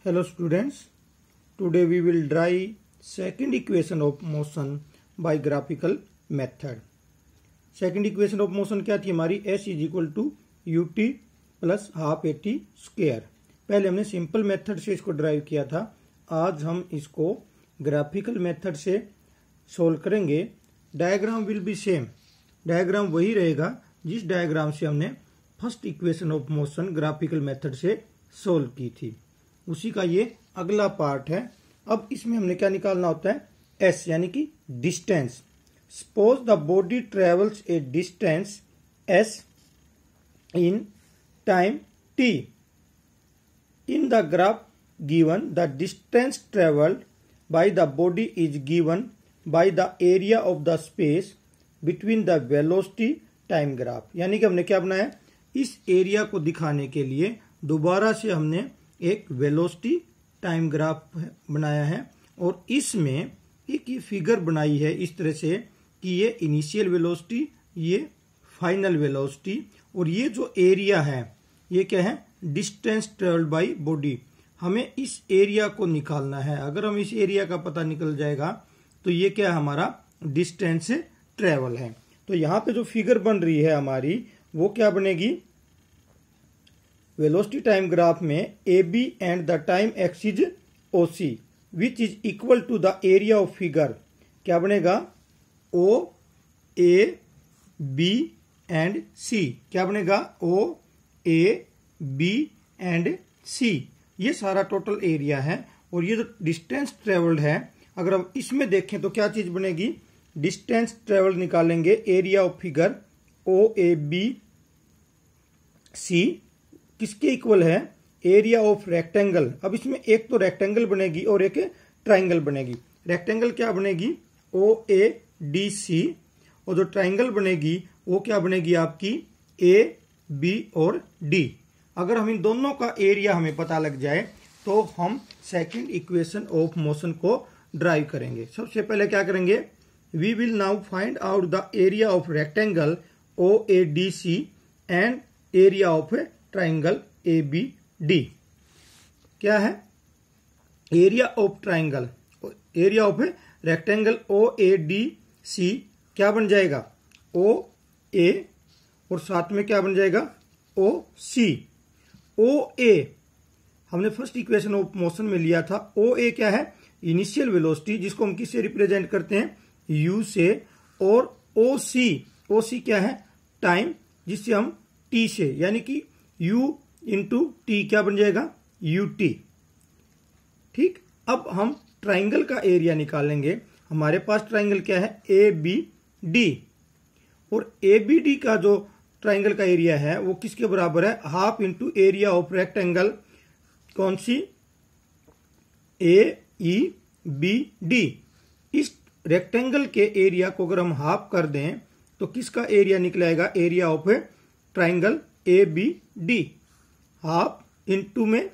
Hello students, today we will derive second equation of motion by graphical method. Second equation of motion क्या थी हमारी, s is equal to ut plus half at square. पहले हमने simple method से इसको drive किया था, आज हम इसको ग्राफिकल मेथड से सोल्व करेंगे. Diagram will be same, diagram वही रहेगा जिस डायग्राम से हमने first equation of motion graphical method से सोल्व की थी, उसी का ये अगला पार्ट है. अब इसमें हमने क्या निकालना होता है, एस यानी कि distance. Suppose the body travels A distance S in time T. In the graph given the distance travelled by the body is given by the area of the space between the velocity time graph. यानी कि हमने क्या बनाया, इस area को दिखाने के लिए दोबारा से हमने एक वेलोसिटी टाइम ग्राफ बनाया है और इसमें एक ये फिगर बनाई है इस तरह से कि ये इनिशियल वेलोसिटी, ये फाइनल वेलोसिटी और ये जो एरिया है ये क्या है, डिस्टेंस ट्रेवल्ड बाय बॉडी. हमें इस एरिया को निकालना है. अगर हम इस एरिया का पता निकल जाएगा तो ये क्या हमारा डिस्टेंस ट्रेवल है. तो यहाँ पे जो फिगर बन रही है हमारी वो क्या बनेगी, वेलोसिटी टाइम ग्राफ में A B and the time X is O C which is equal to the area of figure. क्या बनेगा, ओ ए बी एंड सी. क्या बनेगा, ओ ए बी एंड सी. ये सारा टोटल एरिया है और ये जो डिस्टेंस ट्रेवल्ड है, अगर हम इसमें देखें तो क्या चीज बनेगी, डिस्टेंस ट्रेवल्ड निकालेंगे, area of figure O A B C किसके इक्वल है, एरिया ऑफ रेक्टेंगल. अब इसमें एक तो रेक्टेंगल बनेगी और एक ट्राइंगल बनेगी. रेक्टेंगल क्या बनेगी, ओ ए डी सी, और जो ट्राइंगल बनेगी वो क्या बनेगी आपकी, ए बी और डी. अगर हम इन दोनों का एरिया हमें पता लग जाए तो हम सेकंड इक्वेशन ऑफ मोशन को ड्राइव करेंगे. सबसे पहले क्या करेंगे, we will now find out the area of rectangle O A D C and area of triangle A B D. क्या है, area of triangle, area of rectangle O A D C क्या बन जाएगा, ओ ए और साथ में क्या बन जाएगा, ओ सी. ओ ए हमने फर्स्ट इक्वेशन ऑफ मोशन में लिया था. ओ ए क्या है, इनिशियल वेलोसिटी जिसको हम किससे रिप्रेजेंट करते हैं, यू से. और ओ सी क्या है, टाइम जिससे हम टी से, यानी कि u इंटू टी क्या बन जाएगा, यू टी. ठीक, अब हम ट्राइंगल का एरिया निकालेंगे. हमारे पास ट्राइंगल क्या है, ए बी डी, और ए बी डी का जो ट्राइंगल का एरिया है वो किसके बराबर है, half into area of rectangle. कौन सी, ए ई बी डी. इस रेक्टेंगल के एरिया को अगर हम हाफ कर दें तो किसका एरिया निकलेगा, area of triangle A B D. Half into में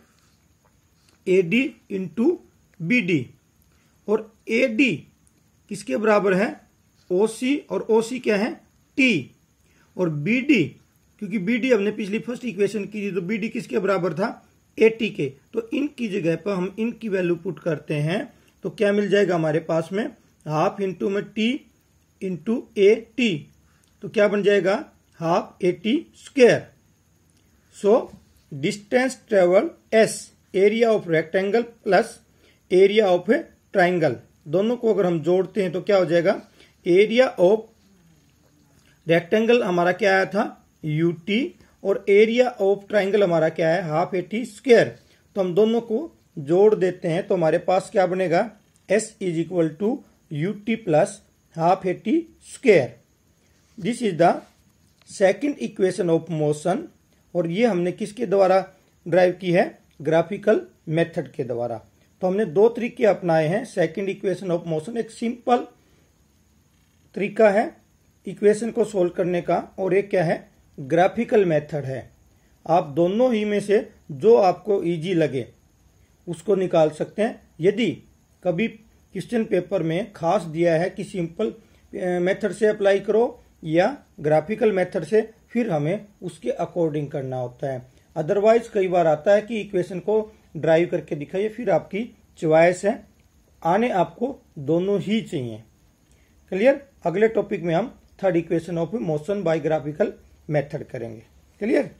A D into B D, और ए डी किसके बराबर है, ओ सी, और ओ सी क्या है, टी. और बी डी, क्योंकि बी डी हमने पिछली फर्स्ट इक्वेशन की थी तो बी डी किसके बराबर था, ए टी के. तो इनकी जगह पर हम इनकी वैल्यू पुट करते हैं तो क्या मिल जाएगा हमारे पास में, हाफ इंटू में टी इंटू ए टी, तो क्या बन जाएगा, half A T square. So distance travel S, area of rectangle plus area of triangle, दोनों को अगर हम जोड़ते हैं तो क्या हो जाएगा, एरिया ऑफ रेक्टेंगल हमारा क्या आया था, यू टी, और एरिया ऑफ ट्राइंगल हमारा क्या है, हाफ ए टी स्क्वायर. तो हम दोनों को जोड़ देते हैं तो हमारे पास क्या बनेगा, S is equal to U T plus half A T square. This is the second equation of motion, और ये हमने किसके द्वारा ड्राइव की है, ग्राफिकल मेथड के द्वारा. तो हमने दो तरीके अपनाए हैं सेकेंड इक्वेशन ऑफ मोशन. एक सिंपल तरीका है इक्वेशन को सोल्व करने का और एक क्या है, ग्राफिकल मेथड है. आप दोनों ही में से जो आपको इजी लगे उसको निकाल सकते हैं. यदि कभी क्वेश्चन पेपर में खास दिया है कि सिंपल मेथड से अप्लाई करो या ग्राफिकल मेथड से, फिर हमें उसके अकॉर्डिंग करना होता है. अदरवाइज कई बार आता है कि इक्वेशन को ड्राइव करके दिखाइए, फिर आपकी चॉइस है। आने आपको दोनों ही चाहिए। क्लियर। अगले टॉपिक में हम third equation of motion by graphical method करेंगे। क्लियर।